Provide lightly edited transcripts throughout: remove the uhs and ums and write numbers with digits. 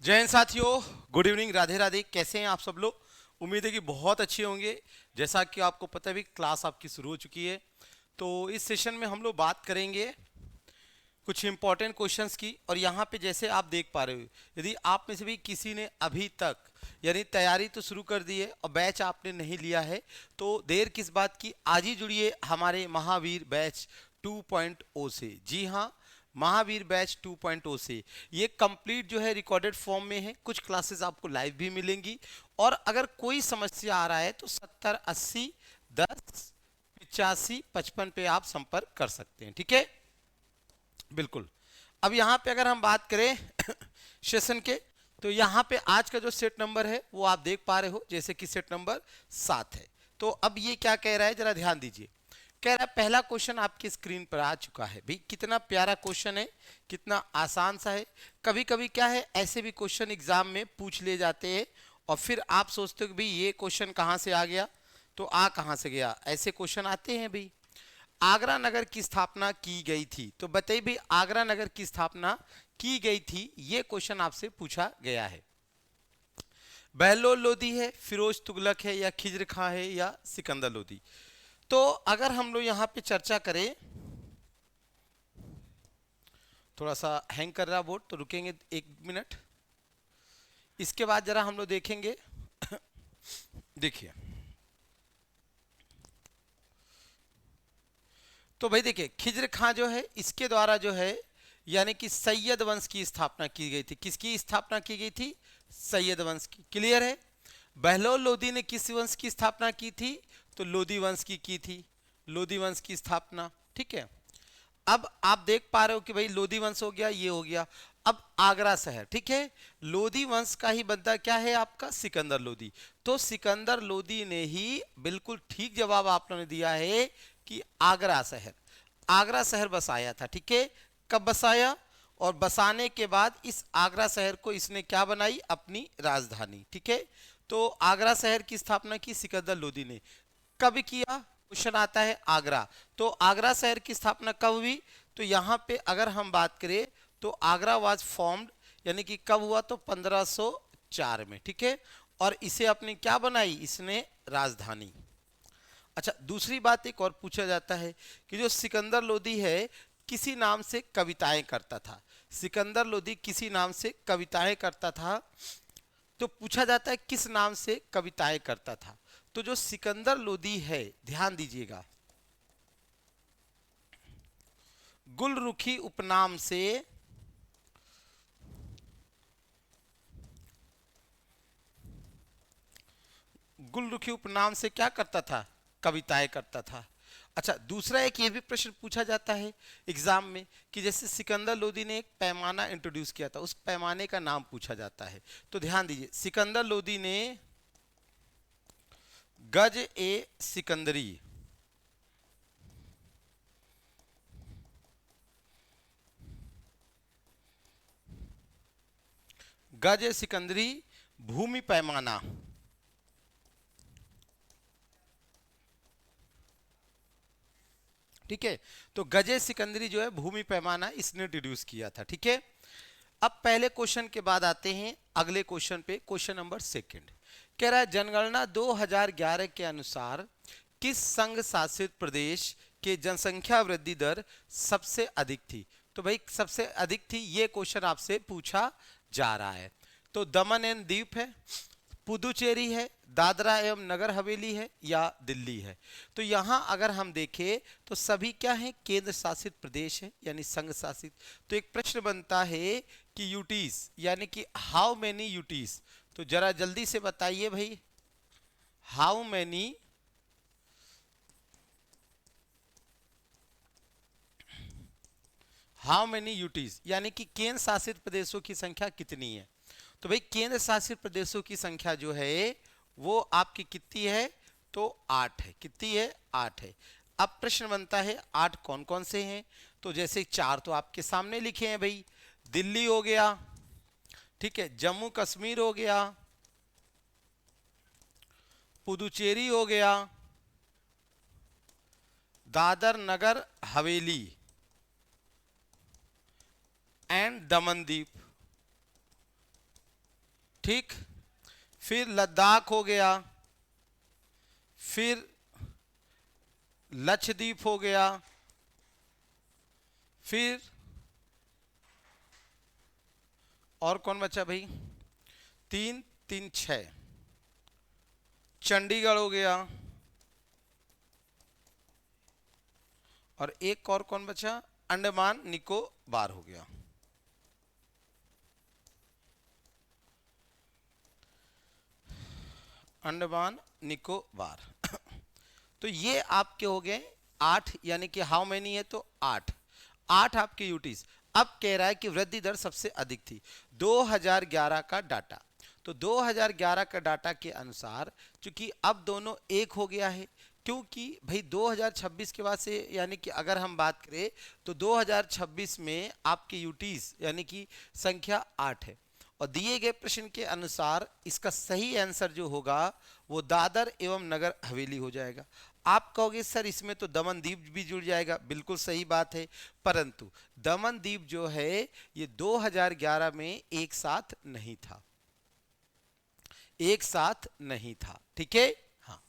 जय हिंद साथियों, good evening, Radhe Radhe. कैसे हैं आप सब लोग? उम्मीद है कि बहुत अच्छे होंगे। जैसा कि आपको पता है भी, क्लास आपकी शुरू हो चुकी है। तो इस सेशन में हम लोग बात करेंगे कुछ इंपॉर्टेंट क्वेश्चंस की। और यहाँ पे जैसे आप देख पा रहे हो, यदि आप में से भी किसी ने अभी तक यानी तैयारी तो शुरू कर दी है और बैच आपने नहीं लिया है, तो देर किस बात की, आज ही जुड़िए हमारे महावीर बैच 2.0 से। जी हाँ, महावीर बैच 2.0 से। ये कंप्लीट जो है रिकॉर्डेड फॉर्म में है, कुछ क्लासेस आपको लाइव भी मिलेंगी। और अगर कोई समस्या आ रहा है तो 70 80 10 85 55 पे आप संपर्क कर सकते हैं। ठीक है, बिल्कुल। अब यहाँ पे अगर हम बात करें सेशन के, तो यहाँ पे आज का जो सेट नंबर है वो आप देख पा रहे हो, जैसे कि सेट नंबर 7 है। तो अब ये क्या कह रहा है, जरा ध्यान दीजिए। कह रहा है पहला क्वेश्चन आपकी स्क्रीन पर आ चुका है। भाई कितना प्यारा क्वेश्चन है, कितना आसान सा है। कभी कभी क्या है, ऐसे भी क्वेश्चन एग्जाम में पूछ ले जाते हैं और फिर आप सोचते हो कि भाई ये क्वेश्चन कहाँ से आ गया, तो आ कहाँ से गया, ऐसे क्वेश्चन आते हैं। भाई आगरा नगर की स्थापना की गई थी, तो बताइए भी आगरा नगर की स्थापना की गई थी, ये क्वेश्चन आपसे पूछा गया है। बहलोल लोदी है, फिरोज तुगलक है, या खिज्र खां है, या सिकंदर लोदी। तो अगर हम लोग यहाँ पे चर्चा करें, थोड़ा सा हैंग कर रहा बोर्ड, तो रुकेंगे 1 मिनट। इसके बाद जरा हम लोग देखेंगे देखिए, तो भाई देखिए, खिज्र खां जो है, इसके द्वारा जो है यानी कि सैयद वंश की स्थापना की गई थी। किसकी स्थापना की गई थी? सैयद वंश की। क्लियर है। बहलोल लोदी ने किस वंश की स्थापना की थी? तो लोदी वंश की थी। लोदी वंश की स्थापना। ठीक है। अब आप देख पा रहे हो कि भाई लोदी वंश हो गया, ये हो गया। अब आगरा शहर, ठीक है, लोदी वंश का ही बंदा क्या है आपका? सिकंदर लोदी। तो सिकंदर लोदी ने ही बिल्कुल ठीक जवाब आपने दिया है कि आगरा शहर। आगरा शहर बसाया था। ठीक है, कब बसाया? और बसाने के बाद इस आगरा शहर को इसने क्या बनाई? अपनी राजधानी। ठीक है, तो आगरा शहर की स्थापना की सिकंदर लोदी ने। कब किया? क्वेश्चन आता है आगरा। तो आगरा शहर की स्थापना कब हुई? तो यहां पे अगर हम बात करें तो आगरा वाज फॉर्म्ड, यानी कि कब हुआ? तो 1504 में। ठीक है, और इसे अपनी क्या बनाई? इसने राजधानी। अच्छा, दूसरी बात एक और पूछा जाता है कि जो सिकंदर लोदी है, किसी नाम से कविताएं करता था। सिकंदर लोदी किसी नाम से कविताएं करता था, तो पूछा जाता है किस नाम से कविताएं करता था। तो जो सिकंदर लोदी है, ध्यान दीजिएगा, गुलरुखी उपनाम से गुलरुखी उपनाम से क्या करता था? कविताएं करता था। अच्छा, दूसरा एक ये भी प्रश्न पूछा जाता है एग्जाम में कि जैसे सिकंदर लोदी ने एक पैमाना इंट्रोड्यूस किया था, उस पैमाने का नाम पूछा जाता है। तो ध्यान दीजिए, सिकंदर लोदी ने गज ए सिकंदरी, गज ए सिकंदरी, भूमि पैमाना, ठीक है, तो गजे सिकंदरी जो है भूमि पैमाना इसने इंट्रोड्यूस किया था। ठीक है, अब पहले क्वेश्चन के बाद आते हैं अगले क्वेश्चन पे। क्वेश्चन नंबर सेकंड कह रहा है जनगणना 2011 के अनुसार किस संघ शासित प्रदेश के जनसंख्या वृद्धि दर सबसे अधिक थी? तो भाई सबसे अधिक थी, ये क्वेश्चन आपसे पूछा जा रहा है। तो दमन एंड दीप है, पुदुचेरी है, दादरा एवं नगर हवेली है, या दिल्ली है। तो यहां अगर हम देखें तो सभी क्या है? केंद्र शासित प्रदेश है, यानी संघ शासित। तो एक प्रश्न बनता है कि यूटीज यानी कि हाउ मेनी यूटीज। तो जरा जल्दी से बताइए भाई, हाउ मेनी यूटीज, यानी कि केंद्र शासित प्रदेशों की संख्या कितनी है? तो भाई केंद्र शासित प्रदेशों की संख्या जो है वो आपकी कितनी है? तो 8 है। कितनी है? 8 है। अब प्रश्न बनता है 8 कौन कौन से हैं? तो जैसे 4 तो आपके सामने लिखे हैं भाई, दिल्ली हो गया, ठीक है, जम्मू कश्मीर हो गया, पुदुचेरी हो गया, दादर नगर हवेली एंड दमन दीप। ठीक, फिर लद्दाख हो गया, फिर लक्षद्वीप हो गया, फिर और कौन बचा भाई, 3 3 6, चंडीगढ़ हो गया, और एक और कौन बचा, अंडमान निकोबार हो गया। अंडमान निकोबार तो ये आपके हो गए 8, यानी कि हाउ मेनी है तो 8 आपके यूटीज। अब कह रहा है कि वृद्धि दर सबसे अधिक थी 2011 का डाटा। तो 2011 का डाटा के अनुसार चूंकि अब दोनों एक हो गया है, क्योंकि भाई 2026 के बाद से, यानी कि अगर हम बात करें तो 2026 में आपके यूटीज यानी कि संख्या 8 है, और दिए गए प्रश्न के अनुसार इसका सही आंसर जो होगा वो दादर एवं नगर हवेली हो जाएगा। आप कहोगे सर इसमें तो दमन द्वीप भी जुड़ जाएगा, बिल्कुल सही बात है, परंतु दमन द्वीप जो है ये 2011 में एक साथ नहीं था, एक साथ नहीं था, ठीक है। हाँ,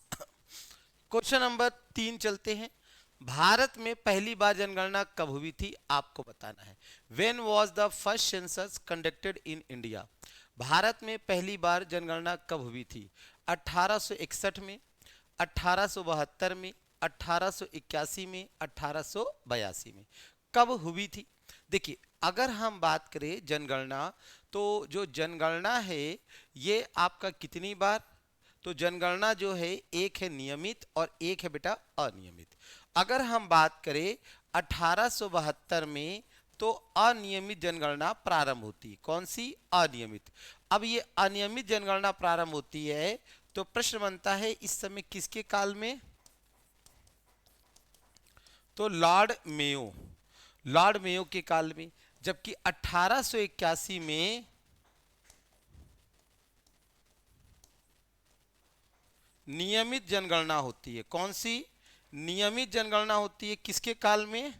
क्वेश्चन नंबर 3 चलते हैं। भारत में पहली बार जनगणना कब हुई थी आपको बताना है। When was the first census conducted in India? Bharat में पहली बार जनगणना कब हुई थी? 1861 में, 1872 में, 1881 में, 1882 में, कब हुई थी? देखिए अगर हम बात करें जनगणना, तो जो जनगणना है ये आपका कितनी बार, तो जनगणना जो है एक है नियमित और एक है बेटा अनियमित। अगर हम बात करें 1872 में तो अनियमित जनगणना प्रारंभ होती है, कौन सी, अनियमित। अब ये अनियमित जनगणना प्रारंभ होती है तो प्रश्न बनता है इस समय किसके काल में, तो लॉर्ड मेयो के काल में। जबकि 1881 में नियमित जनगणना होती है, कौन सी, नियमित जनगणना होती है किसके काल में,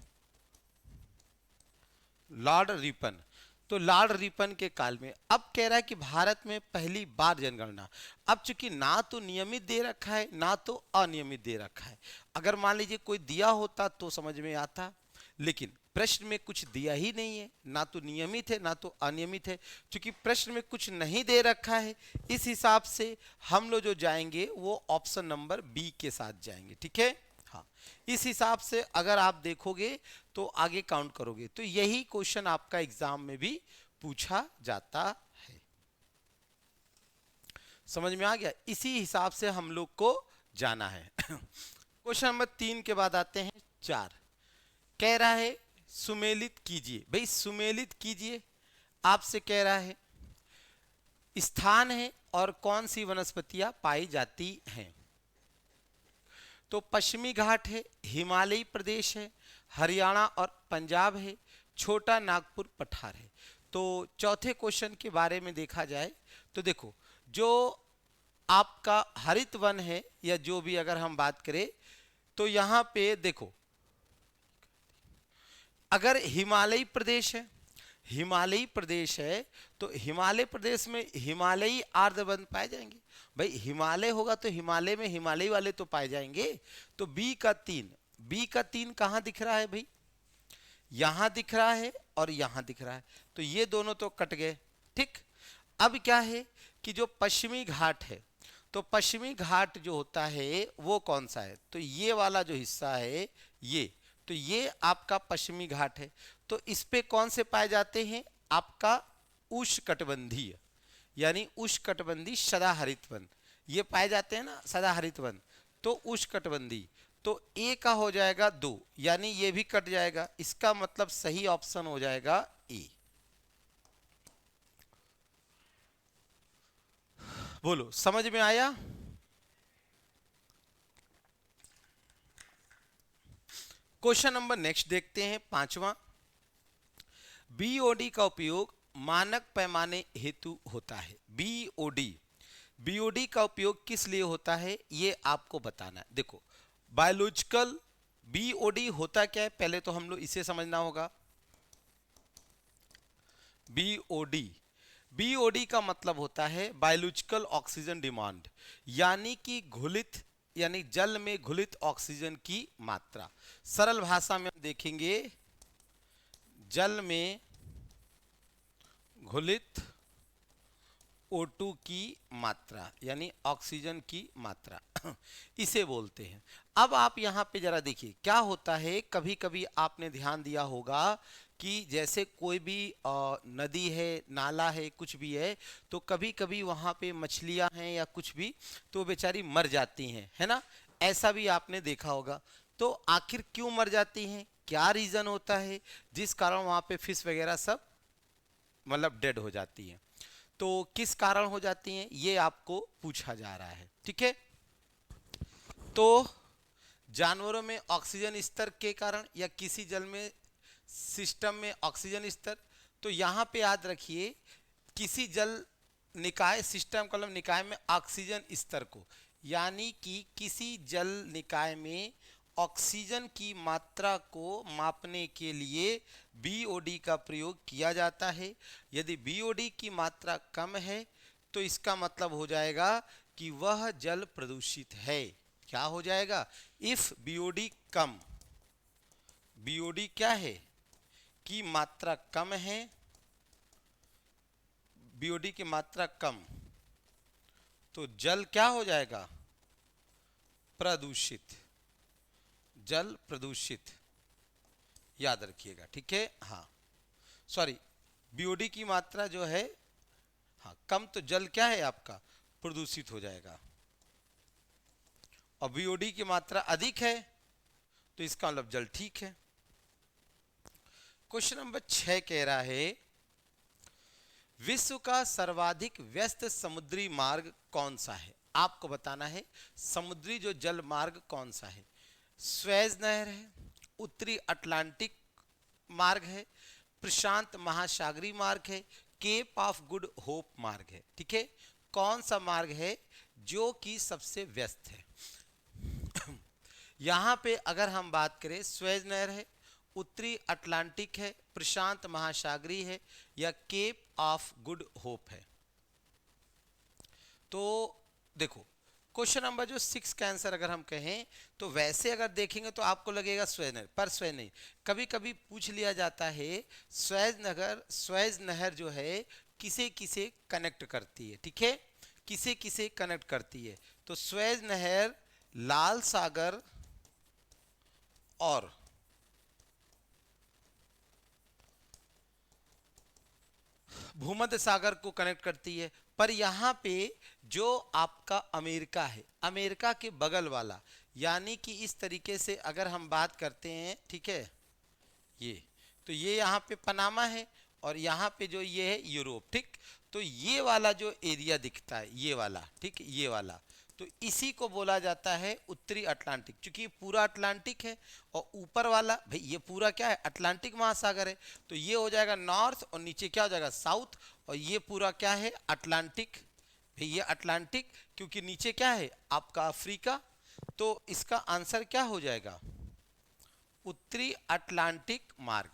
लॉर्ड रिपन। तो लॉर्ड रिपन के काल में। अब कह रहा है कि भारत में पहली बार जनगणना, अब चूंकि ना तो नियमित दे रखा है ना तो अनियमित दे रखा है, अगर मान लीजिए कोई दिया होता तो समझ में आता, लेकिन प्रश्न में कुछ दिया ही नहीं है, ना तो नियमित है ना तो अनियमित है। चूंकि प्रश्न में कुछ नहीं दे रखा है, इस हिसाब से हम लोग जो जाएंगे वो ऑप्शन नंबर बी के साथ जाएंगे, ठीक है। हाँ, इस हिसाब से अगर आप देखोगे तो आगे काउंट करोगे तो यही क्वेश्चन आपका एग्जाम में भी पूछा जाता है। समझ में आ गया, इसी हिसाब से हम लोग को जाना है। क्वेश्चन नंबर 3 के बाद आते हैं 4। कह रहा है सुमेलित कीजिए, भाई सुमेलित कीजिए, आपसे कह रहा है स्थान है और कौन सी वनस्पतियां पाई जाती हैं। तो पश्चिमी घाट है, हिमालयी प्रदेश है, हरियाणा और पंजाब है, छोटा नागपुर पठार है। तो चौथे क्वेश्चन के बारे में देखा जाए तो देखो, जो आपका हरित वन है या जो भी अगर हम बात करें तो यहां पे देखो, अगर हिमालयी प्रदेश है, हिमालयी प्रदेश है तो हिमालय प्रदेश में हिमालयी आर्द्रवन पाए जाएंगे। भाई हिमालय होगा तो हिमालय में हिमालयी वाले तो पाए जाएंगे। तो बी का 3 कहां दिख रहा है भाई, यहां दिख रहा है और यहां दिख रहा है, तो ये दोनों तो कट गए, ठीक। अब क्या है कि जो पश्चिमी घाट है, तो पश्चिमी घाट जो होता है वो कौन सा है, तो ये वाला जो हिस्सा है ये, तो ये आपका पश्चिमी घाट है। तो इस पे कौन से पाए जाते हैं, आपका उष्णकटिबंधीय, यानी उष्णकटिबंधीय सदाहरित वन, ये पाए जाते हैं ना सदाहरित वन, तो उष्णकटिबंधीय। तो ए का हो जाएगा 2, यानी ये भी कट जाएगा, इसका मतलब सही ऑप्शन हो जाएगा ए। बोलो समझ में आया। क्वेश्चन नंबर नेक्स्ट देखते हैं 5वां। बीओडी का उपयोग मानक पैमाने हेतु होता है। बीओडी का उपयोग किस लिए होता है ये आपको बताना है। देखो बायोलॉजिकल बीओडी होता क्या है, पहले तो हम लोग इसे समझना होगा। बीओडी का मतलब होता है बायोलॉजिकल ऑक्सीजन डिमांड, यानी कि घुलित, यानी जल में घुलित ऑक्सीजन की मात्रा। सरल भाषा में हम देखेंगे, जल में घुलित O2 की मात्रा यानी ऑक्सीजन की मात्रा इसे बोलते हैं। अब आप यहाँ पे जरा देखिए क्या होता है, कभी कभी आपने ध्यान दिया होगा कि जैसे कोई भी नदी है, नाला है, कुछ भी है, तो कभी कभी वहाँ पे मछलियाँ हैं या कुछ भी, तो बेचारी मर जाती हैं, है ना। ऐसा भी आपने देखा होगा। तो आखिर क्यों मर जाती हैं, क्या रीज़न होता है जिस कारण वहाँ पे फिश वगैरह सब मतलब डेड हो जाती हैं, तो किस कारण हो जाती हैं ये आपको पूछा जा रहा है, ठीक है। तो जानवरों में ऑक्सीजन स्तर के कारण या किसी जल में सिस्टम में ऑक्सीजन स्तर, तो यहाँ पे याद रखिए किसी जल निकाय सिस्टम कॉलम निकाय में ऑक्सीजन स्तर को, यानी कि किसी जल निकाय में ऑक्सीजन की मात्रा को मापने के लिए बीओडी का प्रयोग किया जाता है। यदि बीओडी की मात्रा कम है तो इसका मतलब हो जाएगा कि वह जल प्रदूषित है। क्या हो जाएगा, इफ बीओडी कम, बीओडी क्या है की मात्रा कम है, बीओडी की मात्रा कम, तो जल क्या हो जाएगा, प्रदूषित, जल प्रदूषित, याद रखिएगा, ठीक है। हाँ सॉरी, बीओडी की मात्रा जो है हाँ कम, तो जल क्या है आपका प्रदूषित हो जाएगा, और बीओडी की मात्रा अधिक है तो इसका मतलब जल ठीक है। क्वेश्चन नंबर 6 कह रहा है विश्व का सर्वाधिक व्यस्त समुद्री मार्ग कौन सा है। आपको बताना है समुद्री जो जल मार्ग कौन सा है। स्वेज नहर है, उत्तरी अटलांटिक मार्ग है, प्रशांत महासागरीय मार्ग है, केप ऑफ गुड होप मार्ग है, ठीक है। कौन सा मार्ग है जो कि सबसे व्यस्त है। यहां पे अगर हम बात करें, स्वेज नहर है, उत्तरी अटलांटिक है, प्रशांत महासागरीय है, या केप ऑफ गुड होप है। तो देखो क्वेश्चन नंबर जो 6 का आंसर अगर हम कहें तो वैसे अगर देखेंगे तो आपको लगेगा स्वेज नहर, पर स्वेज नहीं। कभी कभी पूछ लिया जाता है स्वेज नहर जो है किसे किसे कनेक्ट करती है, ठीक है, किसे किसे कनेक्ट करती है। तो स्वेज नहर लाल सागर और भूमध्य सागर को कनेक्ट करती है। पर यहाँ पे जो आपका अमेरिका है, अमेरिका के बगल वाला, यानी कि इस तरीके से अगर हम बात करते हैं, ठीक है, ये तो ये यहाँ पे पनामा है और यहाँ पे जो ये है यूरोप, ठीक। तो ये वाला जो एरिया दिखता है, ये वाला, ठीक, ये वाला, तो इसी को बोला जाता है उत्तरी अटलांटिक, क्योंकि ये पूरा अटलांटिक है और ऊपर वाला भाई ये पूरा क्या है, अटलांटिक महासागर है। तो ये हो जाएगा नॉर्थ और नीचे क्या हो जाएगा, साउथ, और ये पूरा क्या है, अटलांटिक। भाई ये अटलांटिक, क्योंकि नीचे क्या है आपका अफ्रीका, तो इसका आंसर क्या हो जाएगा, उत्तरी अटलांटिक मार्ग।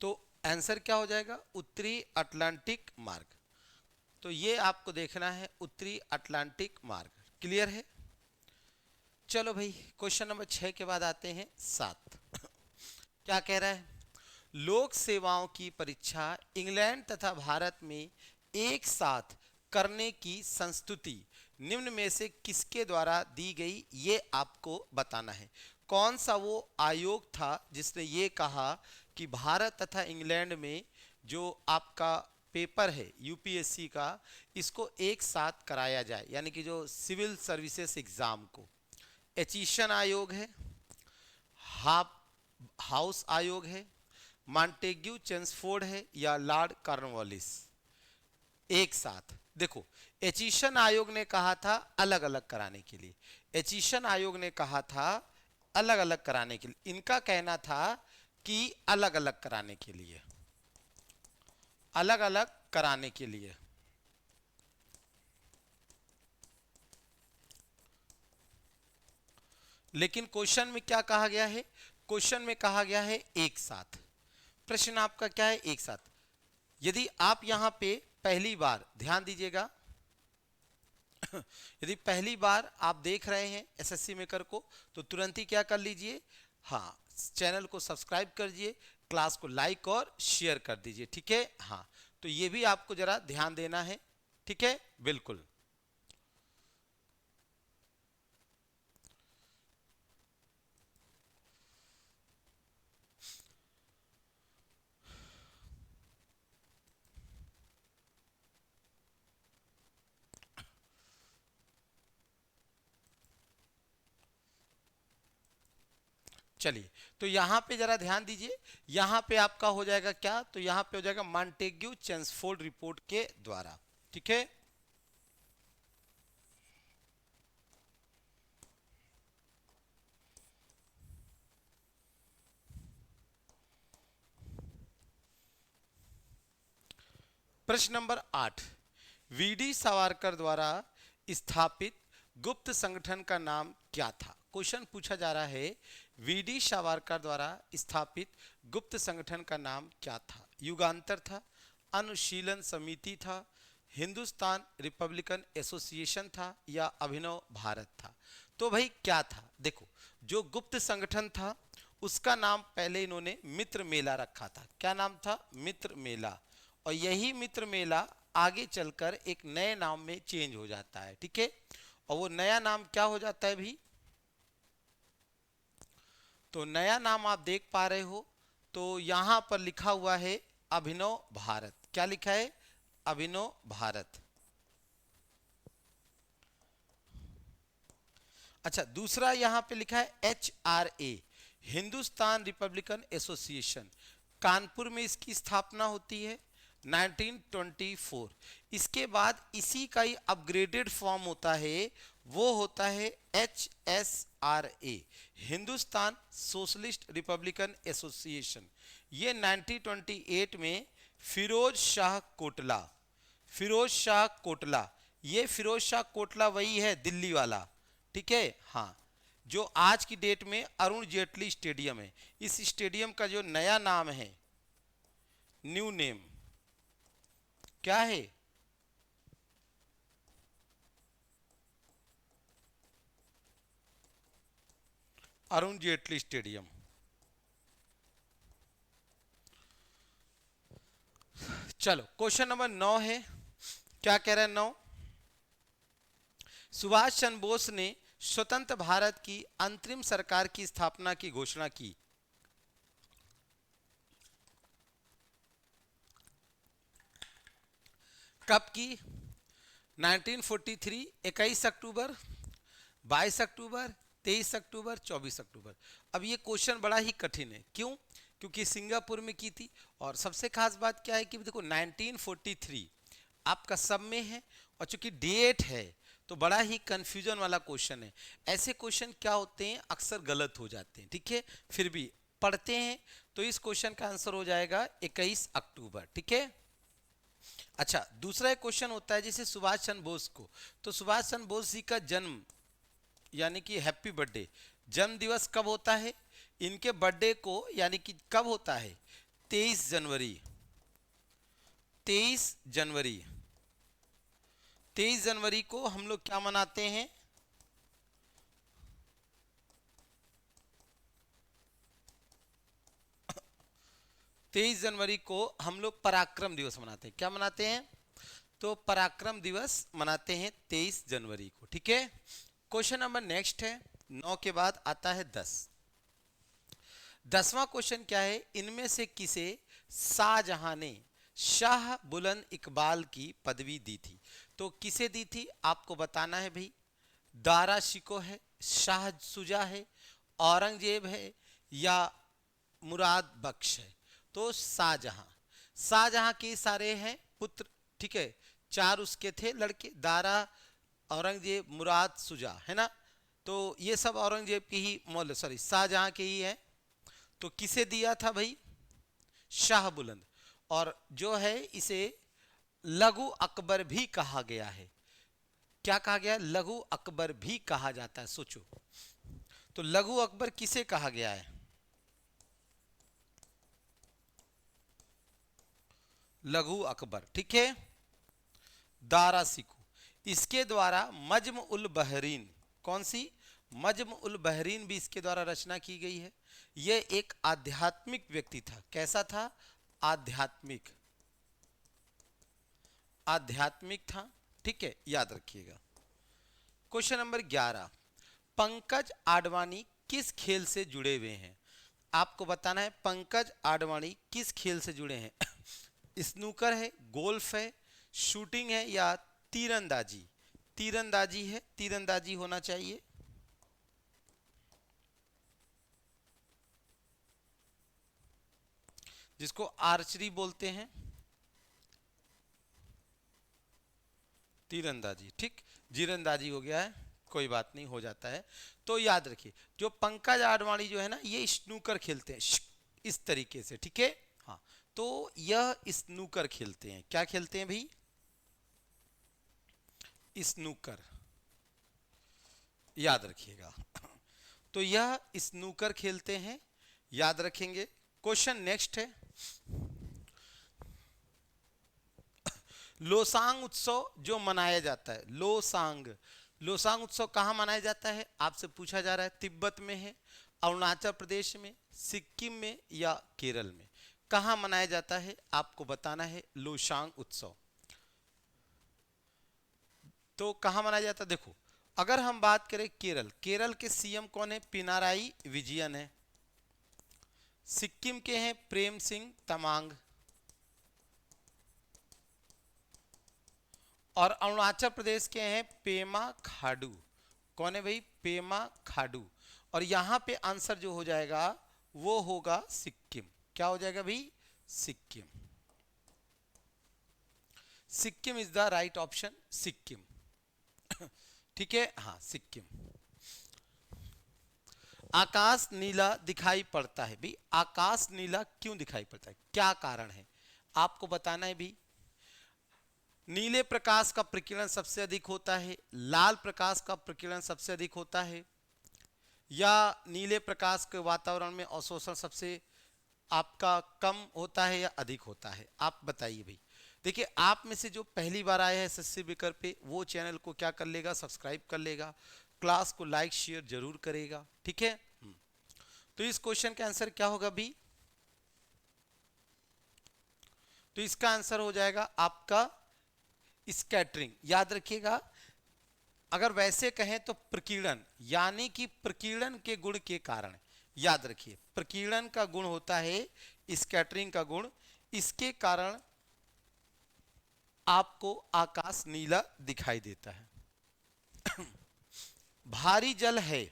तो आंसर क्या हो जाएगा, उत्तरी अटलांटिक मार्ग। तो ये आपको देखना है उत्तरी अटलांटिक मार्ग, क्लियर है। चलो भाई क्वेश्चन नंबर 6 के बाद आते हैं 7। क्या कह रहा है, लोक सेवाओं की परीक्षा इंग्लैंड तथा भारत में एक साथ करने की संस्तुति निम्न में से किसके द्वारा दी गई, ये आपको बताना है। कौन सा वो आयोग था जिसने ये कहा कि भारत तथा इंग्लैंड में जो आपका पेपर है यूपीएससी का, इसको एक साथ कराया जाए, यानी कि जो सिविल सर्विसेज एग्जाम को। एचिशन आयोग है, हाउस आयोग है, मॉन्टेग्यू चेम्सफोर्ड है, या लॉर्ड कॉर्नवालिस। एक साथ देखो, एचिशन आयोग ने कहा था अलग अलग कराने के लिए, एचिशन आयोग ने कहा था अलग अलग कराने के लिए, इनका कहना था कि अलग अलग कराने के लिए, अलग अलग कराने के लिए। लेकिन क्वेश्चन में क्या कहा गया है, क्वेश्चन में कहा गया है एक साथ, प्रश्न आपका क्या है, एक साथ। यदि आप यहां पे पहली बार ध्यान दीजिएगा, यदि पहली बार आप देख रहे हैं एसएससी मेकर को, तो तुरंत ही क्या कर लीजिए, हाँ, चैनल को सब्सक्राइब करिए, क्लास को लाइक और शेयर कर दीजिए, ठीक है। हाँ, तो ये भी आपको जरा ध्यान देना है, ठीक है, बिल्कुल। चलिए, तो यहां पे जरा ध्यान दीजिए, यहां पे आपका हो जाएगा क्या, तो यहां पे हो जाएगा मॉन्टेग्यू चेम्सफोर्ड रिपोर्ट के द्वारा, ठीक है। प्रश्न नंबर 8, वीडी सावरकर द्वारा स्थापित गुप्त संगठन का नाम क्या था। क्वेश्चन पूछा जा रहा है, वीडी सावरकर द्वारा स्थापित गुप्त संगठन का नाम क्या था। युगांतर था, अनुशीलन समिति था, हिंदुस्तान रिपब्लिकन एसोसिएशन था, या अभिनव भारत था। तो भाई क्या था, देखो, जो गुप्त संगठन था उसका नाम पहले इन्होंने मित्र मेला रखा था। क्या नाम था, मित्र मेला। और यही मित्र मेला आगे चलकर एक नए नाम में चेंज हो जाता है, ठीक है। और वो नया नाम क्या हो जाता है भी, तो नया नाम आप देख पा रहे हो, तो यहां पर लिखा हुआ है अभिनव भारत। क्या लिखा है, अभिनव भारत। अच्छा, दूसरा यहां पे लिखा है HRA, Hindustan Republican association. Kanpur में इसकी स्थापना होती है 1924। इसके बाद इसी का ही अपग्रेडेड फॉर्म होता है, वो होता है HSRA, Hindustan socialist Republican association. ये 1928 में फिरोज शाह कोटला, फिरोज शाह कोटला, ये फिरोज शाह कोटला वही है दिल्ली वाला, ठीक है। हाँ, जो आज की डेट में अरुण जेटली स्टेडियम है, इस स्टेडियम का जो नया नाम है, न्यू नेम क्या है, अरुण जेटली स्टेडियम। चलो, क्वेश्चन नंबर 9 है, क्या कह रहे हैं 9, सुभाष चंद्र बोस ने स्वतंत्र भारत की अंतरिम सरकार की स्थापना की घोषणा की। कब की, 1943, 21 अक्टूबर, 22 अक्टूबर, 23 अक्टूबर, 24 अक्टूबर। अब ये क्वेश्चन बड़ा ही कठिन है, क्यों, क्योंकि सिंगापुर में की थी। और सबसे खास बात क्या है कि देखो 1943 आपका सब में है, और चूंकि डेट है तो बड़ा ही कंफ्यूजन वाला क्वेश्चन है। ऐसे क्वेश्चन क्या होते हैं, अक्सर गलत हो जाते हैं, ठीक है। फिर भी पढ़ते हैं, तो इस क्वेश्चन का आंसर हो जाएगा 21 अक्टूबर, ठीक है। अच्छा, दूसरा एक क्वेश्चन होता है जैसे सुभाष चंद्र बोस को, तो सुभाष चंद्र बोस जी का जन्म यानी कि हैप्पी बर्थडे, जन्म दिवस कब होता है, इनके बर्थडे को यानी कि कब होता है, 23 जनवरी, 23 जनवरी, 23 जनवरी को हम लोग क्या मनाते हैं, 23 जनवरी को हम लोग पराक्रम दिवस मनाते हैं। क्या मनाते हैं, तो पराक्रम दिवस मनाते हैं 23 जनवरी को, ठीक है। क्वेश्चन नंबर नेक्स्ट है, 9 के बाद आता है 10। 10वां क्वेश्चन क्या है, इनमें से किसे शाहजहां ने शाह बुलंद इकबाल की पदवी दी थी। तो किसे दी थी आपको बताना है भाई, दारा शिको है, शाह सुजा है, औरंगजेब है, या मुराद बख्श है। तो शाहजहां, शाहजहां के सारे हैं पुत्र, ठीक है, 4 उसके थे लड़के, दारा, औरंगजेब, मुराद, सुजा, है ना। तो ये सब औरंगजेब के ही मौल, सॉरी, शाहजहां के ही है। तो किसे दिया था भाई, शाह बुलंद। और जो है इसे लघु अकबर भी कहा गया है। क्या कहा गया, लघु अकबर भी कहा जाता है, सोचो। तो लघु अकबर किसे कहा गया है, लघु अकबर, ठीक है। दारा सिकू, इसके द्वारा मजम उल बहरीन, कौन सी, मजम उल बहरीन भी इसके द्वारा रचना की गई है। यह एक आध्यात्मिक व्यक्ति था, कैसा था, आध्यात्मिक, आध्यात्मिक था, ठीक है, याद रखिएगा। क्वेश्चन नंबर 11, पंकज आडवाणी किस खेल से जुड़े हुए हैं। आपको बताना है पंकज आडवाणी किस खेल से जुड़े हैं। स्नूकर है, गोल्फ है, शूटिंग है या तीरंदाजी। तीरंदाजी है, तीरंदाजी होना चाहिए। जिसको आर्चरी बोलते हैं, तीरंदाजी, ठीक। जीरंदाजी हो गया है, कोई बात नहीं, हो जाता है। तो याद रखिए जो पंकज आडवाणी जो है ना, ये स्नूकर खेलते हैं इस तरीके से, ठीक है। हाँ, तो यह स्नूकर खेलते हैं, क्या खेलते हैं भाई, स्नूकर, याद रखिएगा। तो यह स्नूकर खेलते हैं, याद रखेंगे। क्वेश्चन नेक्स्ट है, लोसांग उत्सव जो मनाया जाता है, लोसांग, लोसांग उत्सव कहाँ मनाया जाता है, आपसे पूछा जा रहा है। तिब्बत में है, अरुणाचल प्रदेश में, सिक्किम में या केरल में, कहाँ मनाया जाता है, आपको बताना है लोसांग उत्सव। तो कहाँ मनाया जाता है, देखो अगर हम बात करें केरल, केरल के सीएम कौन है, पिनाराई विजयन है। सिक्किम के हैं प्रेम सिंह तमांग, और अरुणाचल प्रदेश के हैं पेमा खाडू, कौन है भाई, पेमा खाडू। और यहां पे आंसर जो हो जाएगा वो होगा सिक्किम, क्या हो जाएगा भाई, Sikkim. Sikkim is the right option, Sikkim, ठीक है, हाँ सिक्किम। आकाश नीला दिखाई पड़ता है भाई, आकाश नीला क्यों दिखाई पड़ता है, क्या कारण है, आपको बताना है भाई। नीले प्रकाश का प्रकीर्णन सबसे अधिक होता है, लाल प्रकाश का प्रकीर्णन सबसे अधिक होता है, या नीले प्रकाश के वातावरण में अवशोषण सबसे आपका कम होता है या अधिक होता है, आप बताइए भाई। देखिए आप में से जो पहली बार आया है एसएससी बेकर पे, वो चैनल को क्या कर लेगा, सब्सक्राइब कर लेगा, क्लास को लाइक शेयर जरूर करेगा, ठीक है। तो इस क्वेश्चन का आंसर क्या होगा भी, तो इसका आंसर हो जाएगा आपका स्कैटरिंग, याद रखिएगा। अगर वैसे कहें तो प्रकीर्णन, यानी कि प्रकीर्णन के गुण के कारण, याद रखिए प्रकीर्णन का गुण होता है स्कैटरिंग का गुण, इसके कारण आपको आकाश नीला दिखाई देता है। भारी जल है,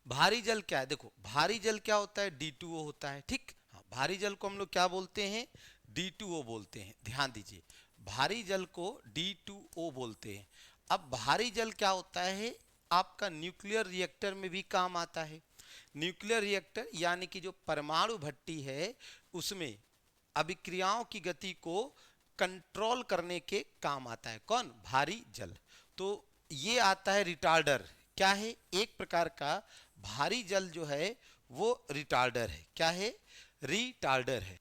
भारी जल क्या है, देखो भारी जल क्या होता है, D2O होता है, ठीक। हाँ, भारी जल को हम लोग क्या बोलते हैं, D2O बोलते हैं, ध्यान दीजिए भारी जल को D2O बोलते हैं। अब भारी जल क्या होता है, आपका न्यूक्लियर रिएक्टर में भी काम आता है। न्यूक्लियर रिएक्टर यानी कि जो परमाणु भट्टी है, उसमें अभिक्रियाओं की गति को कंट्रोल करने के काम आता है, कौन, भारी जल। तो ये आता है रिटार्डर, क्या है, एक प्रकार का भारी जल जो है वो रिटार्डर है, क्या है, रिटार्डर है।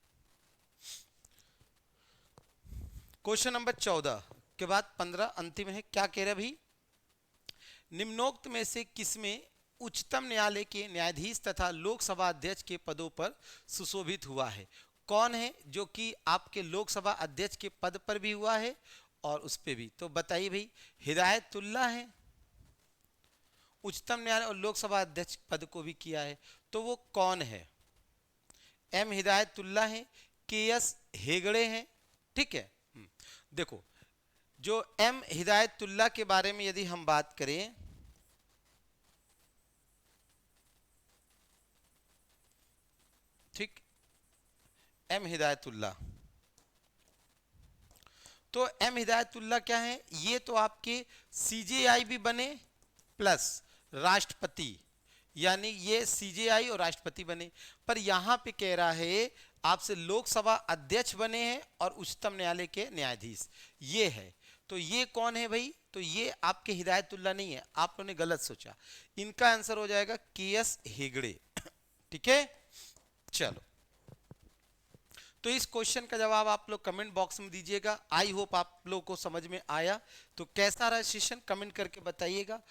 क्वेश्चन नंबर 14 के बाद 15 अंतिम है, क्या कह रहे भाई, निम्नोक्त में से किसमें उच्चतम न्यायालय के न्यायाधीश तथा लोकसभा अध्यक्ष के पदों पर सुशोभित हुआ है, कौन है जो कि आपके लोकसभा अध्यक्ष के पद पर भी हुआ है और उस पे भी, तो बताइए भाई, हिदायतुल्ला है, उच्चतम न्यायालय और लोकसभा अध्यक्ष पद को भी किया है, तो वो कौन है, एम हिदायतुल्ला है, KS हेगड़े हैं, ठीक है। देखो जो एम हिदायतुल्ला के बारे में यदि हम बात करें, ठीक, एम हिदायतुल्ला, तो एम हिदायतुल्ला क्या है, ये तो आपके CJI भी बने प्लस राष्ट्रपति, यानी ये CJI और राष्ट्रपति बने, पर यहां पे कह रहा है आपसे लोकसभा अध्यक्ष बने हैं और उच्चतम न्यायालय के न्यायाधीश, ये है। तो ये कौन है भाई, तो ये आपके हिदायतुल्ला नहीं है, आप लोगों ने गलत सोचा, इनका आंसर हो जाएगा KS हेगड़े, ठीक है। चलो तो इस क्वेश्चन का जवाब आप लोग कमेंट बॉक्स में दीजिएगा। आई होप आप लोग को समझ में आया। तो कैसा रहा सेशन कमेंट करके बताइएगा।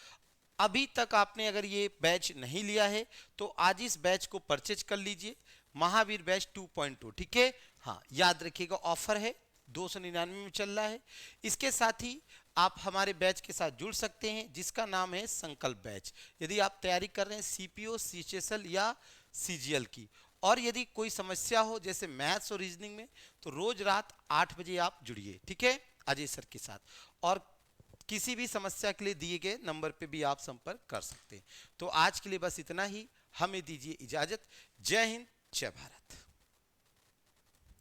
अभी तक आपने अगर ये बैच नहीं लिया है तो आज इस बैच को परचेज कर लीजिए, महावीर बैच 2.2। ठीक है, हाँ याद रखिएगा ऑफर है 299 में चल रहा है। इसके साथ ही आप हमारे बैच के साथ जुड़ सकते हैं जिसका नाम है संकल्प बैच। यदि आप तैयारी कर रहे हैं सीपीओ, सीएचएसएल या सीजीएल की, और यदि कोई समस्या हो जैसे मैथ्स और रीजनिंग में, तो रोज रात 8 बजे आप जुड़िए, ठीक है, अजय सर के साथ। और किसी भी समस्या के लिए दिए गए नंबर पे भी आप संपर्क कर सकते हैं। तो आज के लिए बस इतना ही, हमें दीजिए इजाजत। जय हिंद, जय भारत।